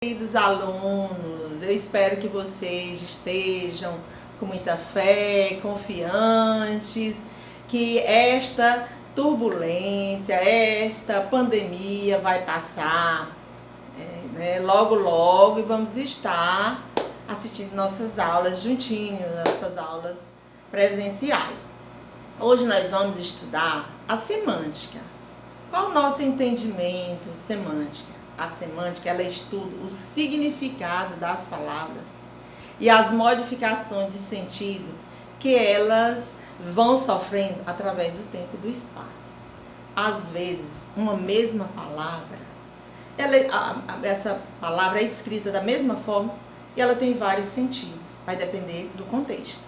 Queridos alunos, eu espero que vocês estejam com muita fé, confiantes, que esta turbulência, esta pandemia vai passar, logo logo, e vamos estar assistindo nossas aulas juntinhos, nossas aulas presenciais. Hoje nós vamos estudar a semântica. Qual o nosso entendimento de semântica? A semântica, ela estuda o significado das palavras e as modificações de sentido que elas vão sofrendo através do tempo e do espaço. Às vezes, uma mesma palavra, essa palavra é escrita da mesma forma e ela tem vários sentidos, vai depender do contexto.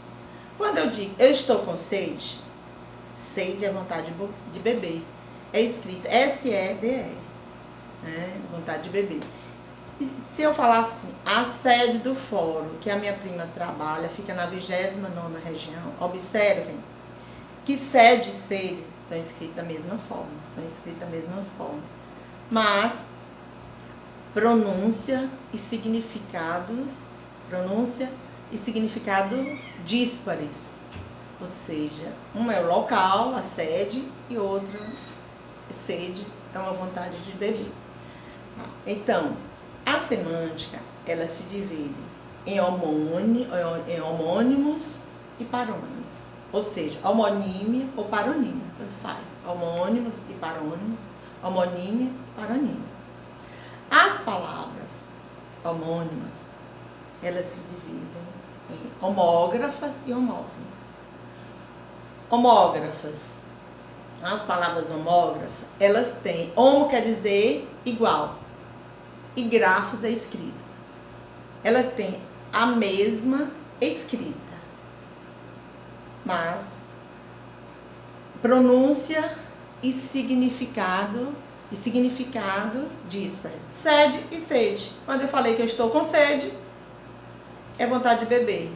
Quando eu digo, eu estou com sede, sede é vontade de beber, é escrita S-E-D-E. Vontade de beber. E se eu falar assim, a sede do fórum que a minha prima trabalha fica na 29ª região, observem que sede e sede são escritas da mesma forma, mas pronúncia e significados díspares, ou seja, uma é o local, a sede, e outra sede é uma vontade de beber. Então, a semântica, ela se divide em homônimos e parônimos. Ou seja, homonímia ou paronímia, tanto faz. Homônimos e parônimos, homonímia e paronímia. As palavras homônimas, elas se dividem em homógrafas e homófonas. Homógrafas. As palavras homógrafas, elas têm, homo quer dizer igual, e grafos é escrita. Elas têm a mesma escrita, mas pronúncia e significados díspares. Sede e sede. Quando eu falei que eu estou com sede, é vontade de beber.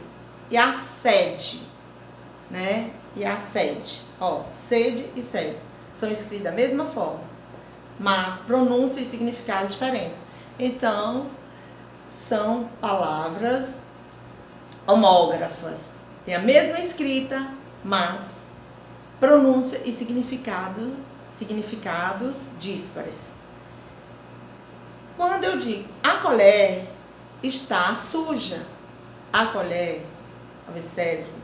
E a sede, E a sede, sede e sede são escritas da mesma forma, mas pronúncia e significados diferentes. Então, são palavras homógrafas. Tem a mesma escrita, mas pronúncia e significados díspares. Quando eu digo a colher está suja, a colher, observe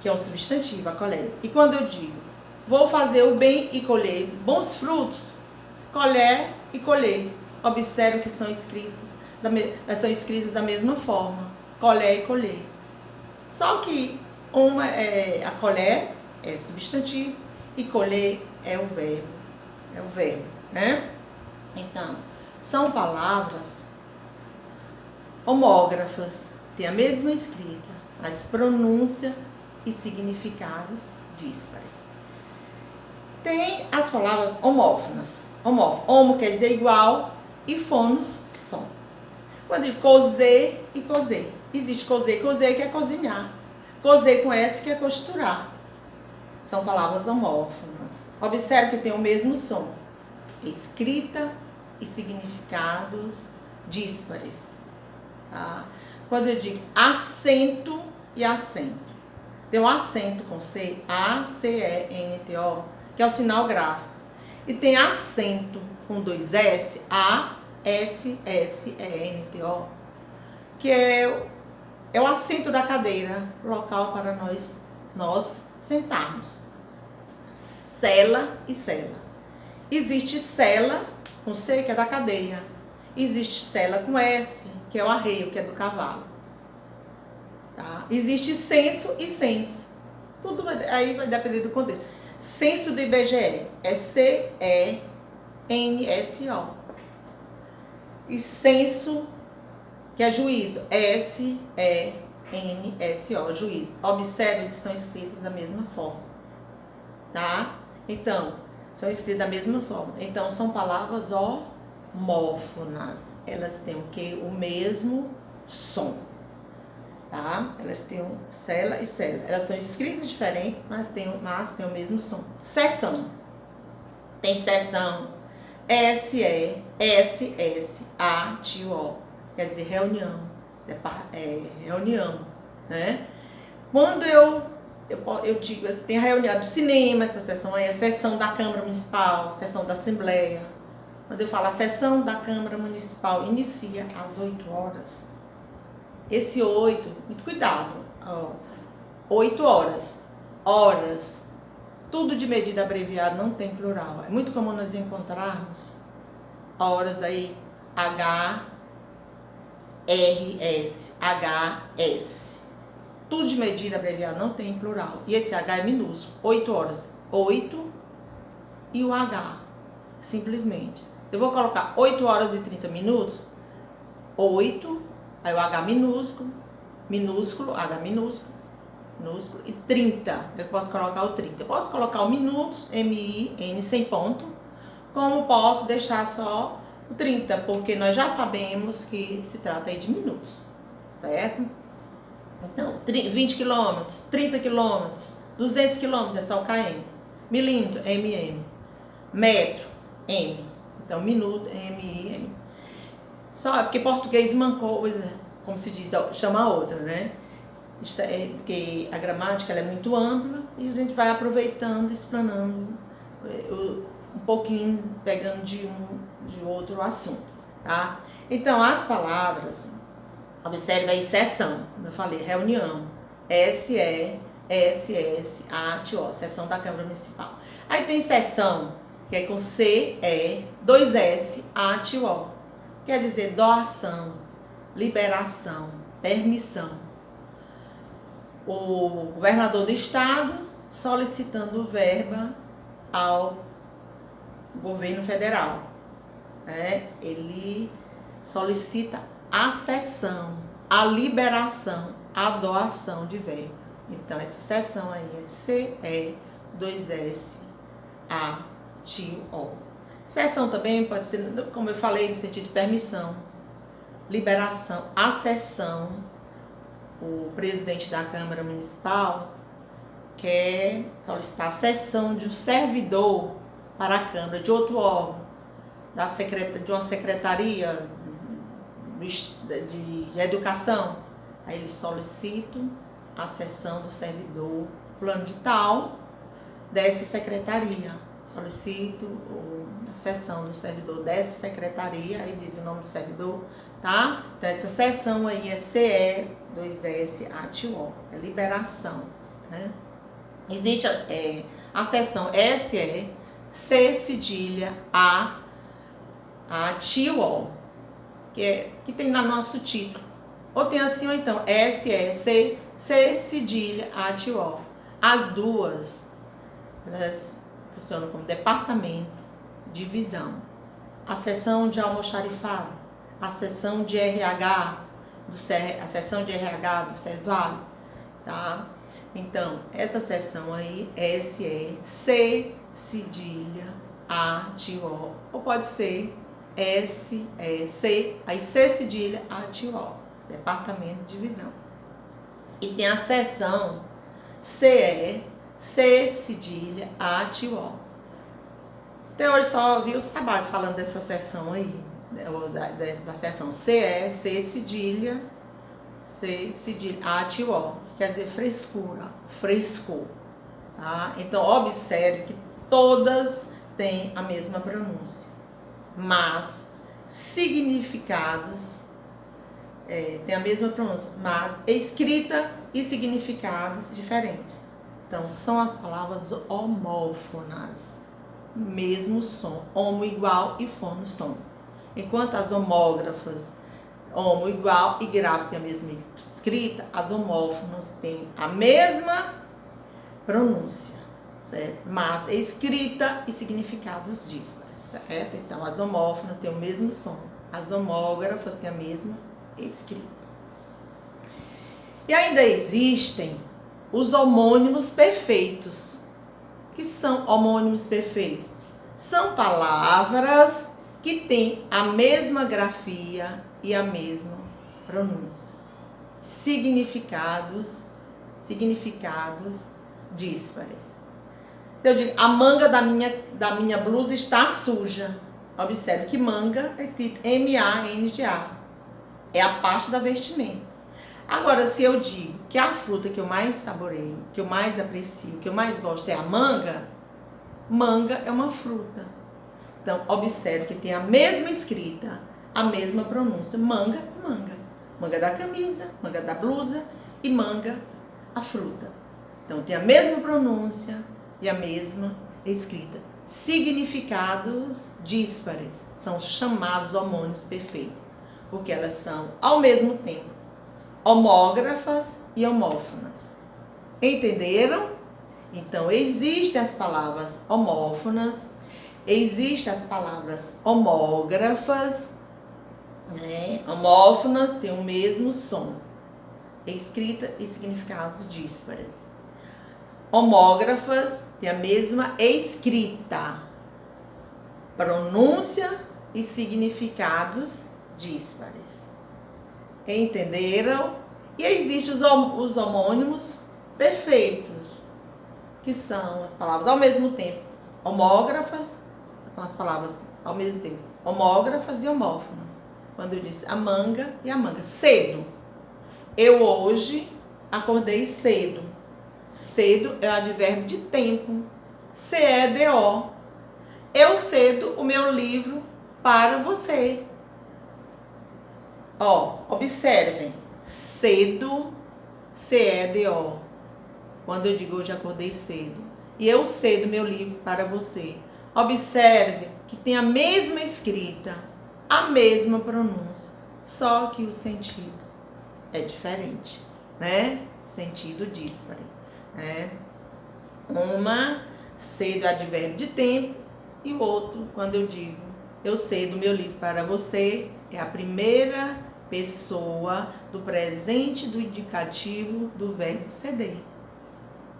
que é um substantivo, a colher. E quando eu digo vou fazer o bem e colher bons frutos, colher e colher, observe que são escritas da mesma forma, colher e colher. Só que uma a colher é substantivo e colher é o verbo, Então, são palavras homógrafas, têm a mesma escrita, mas pronúncia e significados díspares. Tem as palavras homófonas. Homo quer dizer igual e fonos, som. Quando eu digo cozer e cozer, existe cozer e cozer que é cozinhar. Cozer com S que é costurar. São palavras homófonas. Observe que tem o mesmo som. Escrita e significados díspares. Tá? Quando eu digo acento e acento, tem um acento com C, A-C-E-N-T-O, que é o sinal gráfico. E tem acento com 2 S, A-S-S-E-N-T-O, que é o assento da cadeira, local para nós sentarmos. Cela e cela. Existe cela com C, que é da cadeia. Existe cela com S, que é o arreio, que é do cavalo. Tá? Existe censo e censo. Tudo aí vai depender do contexto. Censo do IBGE é C-E-N-S-O. E censo, que é juízo, S-E-N-S-O, juízo. Observe que são escritas da mesma forma. Tá? Então, são escritas da mesma forma. Então, são palavras homófonas. Elas têm o quê? O mesmo som. Tá? Elas têm cela e cela. Elas são escritas diferentes, mas têm o mesmo som. Seção. Tem seção. S-E-S-S-A-T-O. quer dizer reunião, reunião, né? Quando eu digo assim, tem a reunião do cinema, essa sessão aí, a sessão da Câmara Municipal, a sessão da Assembleia. Quando eu falo a sessão da Câmara Municipal inicia às 8 horas. Esse 8, muito cuidado, 8 horas, tudo de medida abreviada, não tem plural. É muito comum nós encontrarmos horas aí, HS. Tudo de medida abreviada, não tem plural. E esse H é minúsculo. 8 horas. 8 e o H. Simplesmente. Se eu vou colocar 8 horas e 30 minutos, 8, aí o H minúsculo, H minúsculo, e 30. Eu posso colocar o 30. Eu posso colocar o minutos, M-I-N, sem ponto, como posso deixar só o 30, porque nós já sabemos que se trata aí de minutos, certo? Então, 20 km, 30 km, 200 km é só o KM. Milímetro, MM. Metro, M. Então, minuto, M-I-M. Só é porque português uma coisa, como se diz, chama a outra, né? Porque a gramática ela é muito ampla e a gente vai aproveitando, explanando um pouquinho, pegando de outro assunto, tá? Então, as palavras, observe aí, sessão, como eu falei, reunião, S-E-S-S-A-T-O, sessão da Câmara Municipal. Aí tem sessão, que é com C-E-2-S-A-T-O, quer dizer doação, liberação, permissão. O governador do estado solicitando verba ao governo federal, né? Ele solicita a cessão, a liberação, a doação de verba. Então, essa cessão aí é C-E-2-S-A-T-O. Cessão também pode ser, como eu falei, no sentido de permissão, liberação, a cessão. O presidente da Câmara Municipal quer solicitar a cessão de um servidor para a Câmara, de outro órgão, de uma secretaria de educação. Aí ele solicita a cessão do servidor plano de tal dessa secretaria. Solicito a cessão do servidor dessa secretaria, aí diz o nome do servidor, tá? Então essa cessão aí é CE2SATO, é liberação, né? Existe a cessão SE, C cedilha A-TO, que tem no nosso título. Ou tem assim, ou então, SE, C cedilha A-TO. As duas, elas funcionam como departamento, divisão. A seção de almoxarifado, a seção de RH, a seção de RH do SESVAL, tá? Então, essa seção aí, SE, C cedilha A-TO, ou pode ser C, aí C cedilha A-TO, departamento de divisão. E tem a seção CE, C cedilha A-TO. Até hoje só vi o Sabac falando dessa seção aí, da seção CE, C cedilha A-TO, quer dizer frescura, frescor, tá? Então, observe que todas têm a mesma pronúncia, mas significados têm a mesma pronúncia, mas escrita e significados diferentes. Então, são as palavras homófonas, mesmo som, homo igual e fono som. Enquanto as homógrafas, homo igual e grafo têm a mesma escrita, as homófonas têm a mesma pronúncia, certo? Mas escrita e significados díspares, certo? Então, as homófonas têm o mesmo som, as homógrafas têm a mesma escrita. E ainda existem os homônimos perfeitos. O que são homônimos perfeitos? São palavras que têm a mesma grafia e a mesma pronúncia. Significados díspares. Então, eu digo, a manga da minha blusa está suja. Observe que manga é escrito M-A-N-G-A. É a parte da vestimenta. Agora, se eu digo que a fruta que eu mais saboreio, que eu mais aprecio, que eu mais gosto é a manga, manga é uma fruta. Então, observe que tem a mesma escrita, a mesma pronúncia. Manga, manga. Manga da camisa, manga da blusa e manga, a fruta. Então, tem a mesma pronúncia e a mesma escrita. Significados díspares são chamados homônimos perfeitos, porque elas são, ao mesmo tempo, homógrafas e homófonas. Entenderam? Então, existem as palavras homófonas, existem as palavras homógrafas, né? Homófonas têm o mesmo som, escrita e significados díspares. Homógrafas têm a mesma escrita, pronúncia e significados díspares. Entenderam? E existem os homônimos perfeitos, que são as palavras ao mesmo tempo homógrafas, são as palavras ao mesmo tempo homógrafas e homófonas. Quando eu disse a manga e a manga. Cedo. Eu hoje acordei cedo. Cedo é o advérbio de tempo. C-E-D-O. Eu cedo o meu livro para você. Ó, observem. Cedo, C-E-D-O. Quando eu digo hoje acordei cedo. E eu cedo meu livro para você. Observe que tem a mesma escrita, a mesma pronúncia, só que o sentido é diferente, né? Sentido díspare, né? Uma, cedo é advérbio de tempo, e o outro, quando eu digo eu cedo meu livro para você, é a primeira pessoa do presente do indicativo do verbo ceder,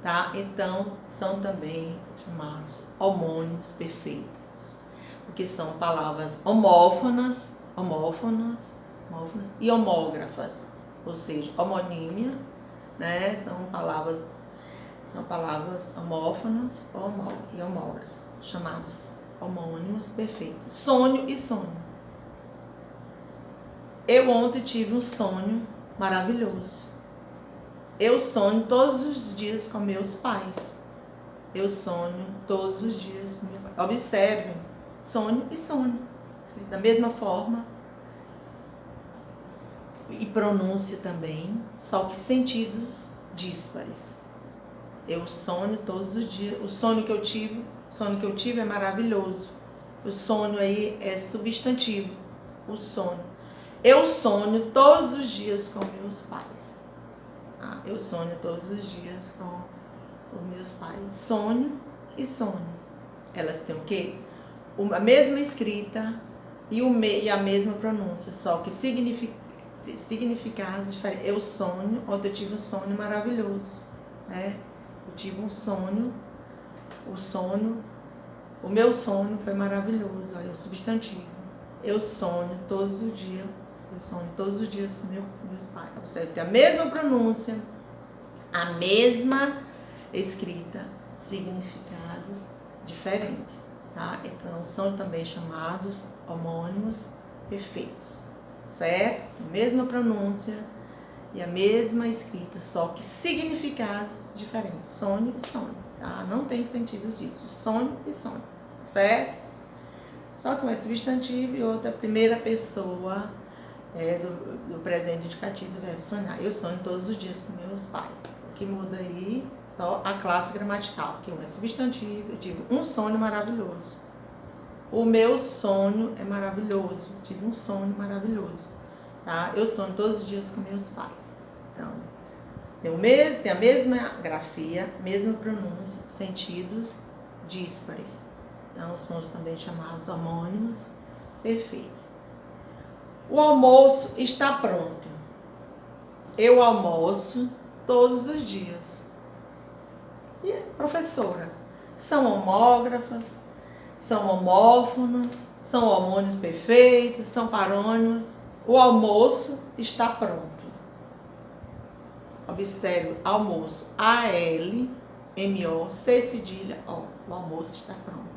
tá? Então, são também chamados homônimos perfeitos, porque são palavras homófonas e homógrafas, ou seja, homonímia, né? São palavras homófonas e homógrafas, chamados homônimos perfeitos. Sonho e sonho. Eu ontem tive um sonho maravilhoso. Eu sonho todos os dias com meus pais. Eu sonho todos os dias com meu pai. Observem, sonho e sonho, escrito da mesma forma e pronúncia também, só que sentidos díspares. Eu sonho todos os dias. O sonho que eu tive é maravilhoso. O sonho aí é substantivo. O sonho. Eu sonho todos os dias com meus pais. Eu sonho todos os dias com os meus pais. Sonho e sonho. Elas têm o quê? A mesma escrita e a mesma pronúncia, só que significados diferentes. Eu sonho, ontem eu tive um sonho maravilhoso, né? Eu tive um sonho, o meu sonho foi maravilhoso, aí o substantivo. Eu sonho todos os dias com meus pais. Você tem a mesma pronúncia, a mesma escrita, significados diferentes, tá? Então, são também chamados homônimos perfeitos, certo? A mesma pronúncia e a mesma escrita, só que significados diferentes. Sonho e sonho, tá? Não tem sentidos disso. Sonho e sonho, certo? Só que um é substantivo e outra é a primeira pessoa do presente indicativo do verbo sonhar. Eu sonho todos os dias com meus pais. O que muda aí só a classe gramatical, que um é substantivo. Eu tive um sonho maravilhoso. O meu sonho é maravilhoso. Eu tive um sonho maravilhoso. Tá? Eu sonho todos os dias com meus pais. Então, tem a mesma grafia, mesma pronúncia, sentidos díspares. Então, são também chamados homônimos perfeitos. O almoço está pronto. Eu almoço todos os dias. E professora, são homógrafas, são homófonos, são homônimos perfeitos, são parônimos. O almoço está pronto. Observe, almoço, A-L-M-O-C cedilha, O. O almoço está pronto.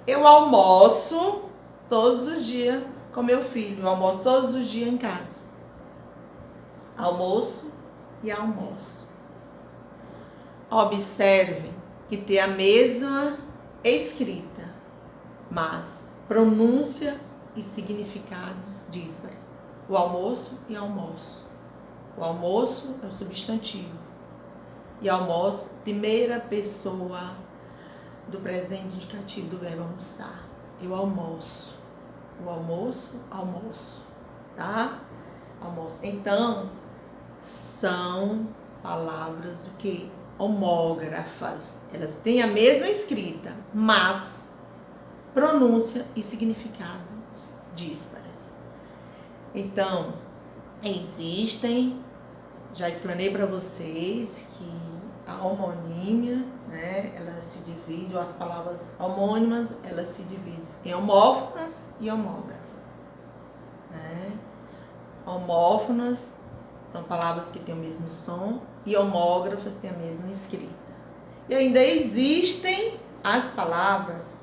Eu almoço todos os dias com meu filho. Eu almoço todos os dias em casa. almoço e almoço. Observem que tem a mesma escrita, mas pronúncia e significados díspares. O almoço e almoço. O almoço é o substantivo. E almoço, primeira pessoa do presente indicativo do verbo almoçar. Eu almoço. O almoço, almoço. Tá? Almoço. Então, são palavras o quê? Homógrafas. Elas têm a mesma escrita, mas pronúncia e significados díspares. Então, existem, já explanei para vocês que a homonímia, né, ela se divide, ou as palavras homônimas, elas se dividem em homófonas e homógrafas. Né? Homófonas são palavras que têm o mesmo som e homógrafas têm a mesma escrita. E ainda existem as palavras,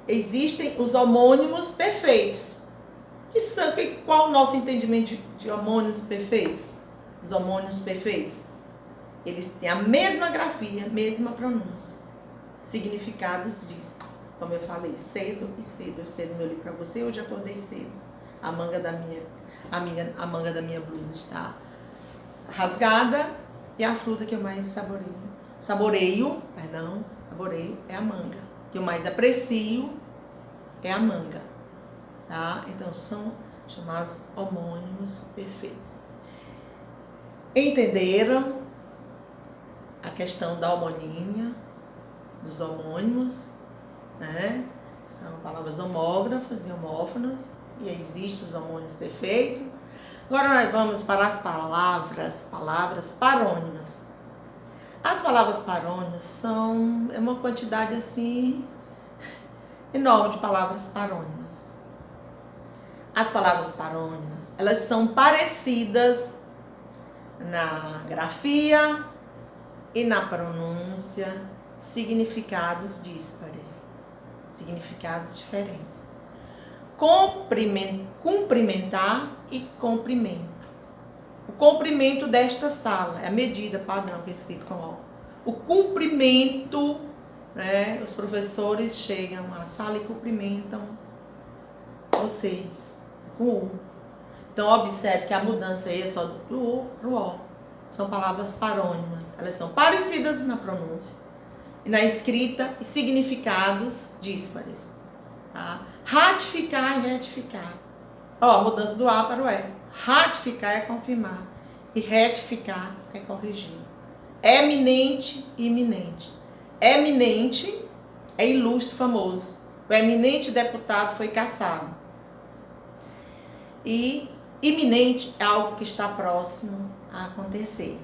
existem os homônimos perfeitos. Qual o nosso entendimento de homônimos perfeitos? Os homônimos perfeitos, eles têm a mesma grafia, mesma pronúncia. Significados disso, como eu falei, cedo e cedo. Eu cedo meu livro para você, hoje acordei cedo. A manga da minha blusa está rasgada e a fruta que eu mais saboreio é a manga. Que eu mais aprecio é a manga. Tá? Então, são chamados homônimos perfeitos. Entenderam a questão da homonímia, dos homônimos, né? São palavras homógrafas e homófonas, e existem os homônimos perfeitos. Agora nós vamos para as palavras parônimas. As palavras parônimas é uma quantidade assim enorme de palavras parônimas. As palavras parônimas, elas são parecidas na grafia e na pronúncia, significados díspares, significados diferentes. Cumprimentar e cumprimento. O comprimento desta sala é a medida padrão que é escrito com O. O cumprimento, né, os professores chegam à sala e cumprimentam vocês com U. Então, observe que a mudança aí é só do U para o O. São palavras parônimas. Elas são parecidas na pronúncia e na escrita e significados díspares. Tá? Ratificar e retificar. A mudança do A para o E. Ratificar é confirmar e retificar é corrigir. Eminente e iminente. Eminente é ilustre, famoso. O eminente deputado foi cassado. E iminente é algo que está próximo a acontecer.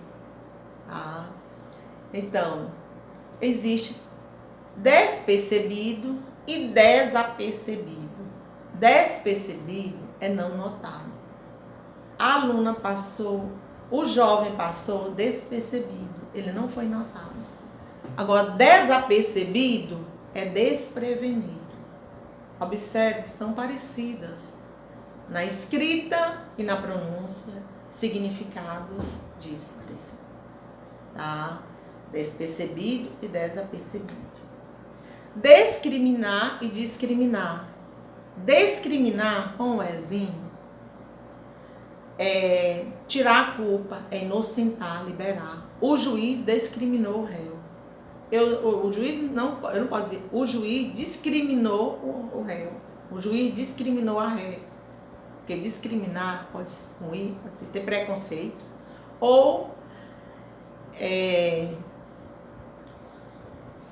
Tá? Então, existe despercebido e desapercebido. Despercebido é não notado. A aluna passou, o jovem passou despercebido, ele não foi notado. Agora, desapercebido é desprevenido. Observe, são parecidas na escrita e na pronúncia, significados díspares. Tá? Despercebido e desapercebido. Discriminar e discriminar. Discriminar com o ezinho é tirar a culpa, é inocentar, liberar. O juiz discriminou o réu. Eu não posso dizer, o juiz discriminou o réu. O juiz discriminou a ré. Porque discriminar pode ser ter preconceito ou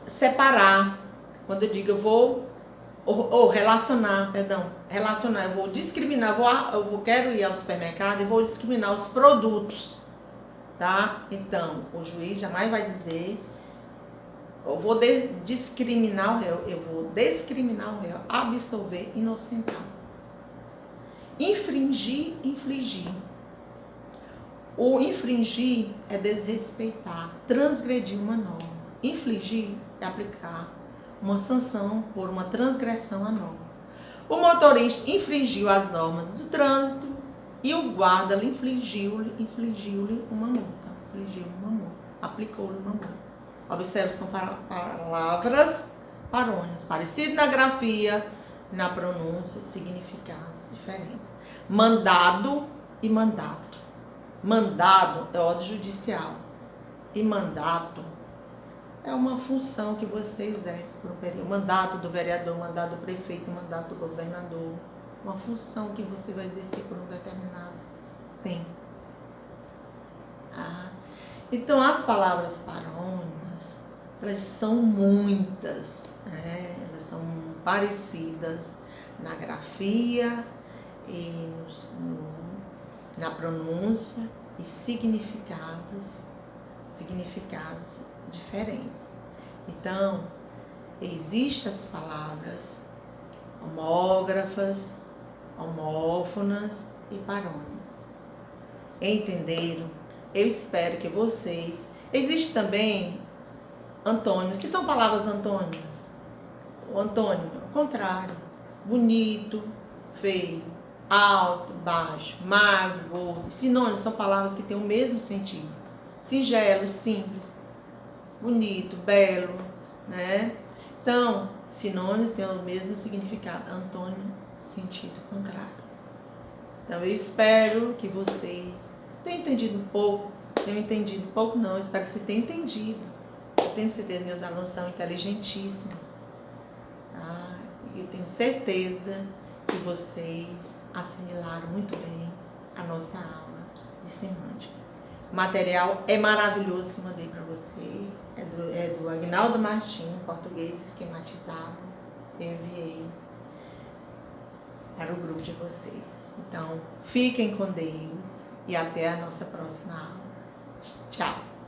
separar. Quando eu digo eu vou relacionar, eu vou discriminar, quero ir ao supermercado e vou discriminar os produtos, tá? Então, o juiz jamais vai dizer, eu vou discriminar o réu, eu vou discriminar o réu, absolver, inocentar. Infringir, infligir. O infringir é desrespeitar, transgredir uma norma. Infligir é aplicar uma sanção por uma transgressão à norma. O motorista infringiu as normas do trânsito E o guarda lhe infligiu-lhe uma multa. Aplicou-lhe uma multa. Observe, são palavras parônimas, parecidas na grafia, na pronúncia, significados diferentes. Mandado e mandato. Mandado é ordem judicial. E mandato é uma função que você exerce por um período. Mandato do vereador, mandato do prefeito, mandato do governador. Uma função que você vai exercer por um determinado tempo. Então, as palavras parônimas, elas são muitas, elas são parecidas na grafia e na pronúncia e significados diferentes. Então, existem as palavras homógrafas, homófonas e parônimas. Entenderam? Eu espero que vocês... Existem também antônimos, que são palavras antônimas. O antônimo é o contrário. Bonito, feio, alto, baixo, magro, gordo. Sinônimos são palavras que têm o mesmo sentido. Singelo, simples, bonito, belo, né? Então, sinônimos têm o mesmo significado. Antônimo, sentido contrário. Então, eu espero que vocês tenham entendido um pouco. Eu espero que vocês tenham entendido. Eu tenho certeza que meus alunos são inteligentíssimos. Tá? E eu tenho certeza que vocês assimilaram muito bem a nossa aula de semântica. O material é maravilhoso que eu mandei para vocês. É do Agnaldo Martins, português esquematizado. Eu enviei para o grupo de vocês. Então, fiquem com Deus e até a nossa próxima aula. Tchau!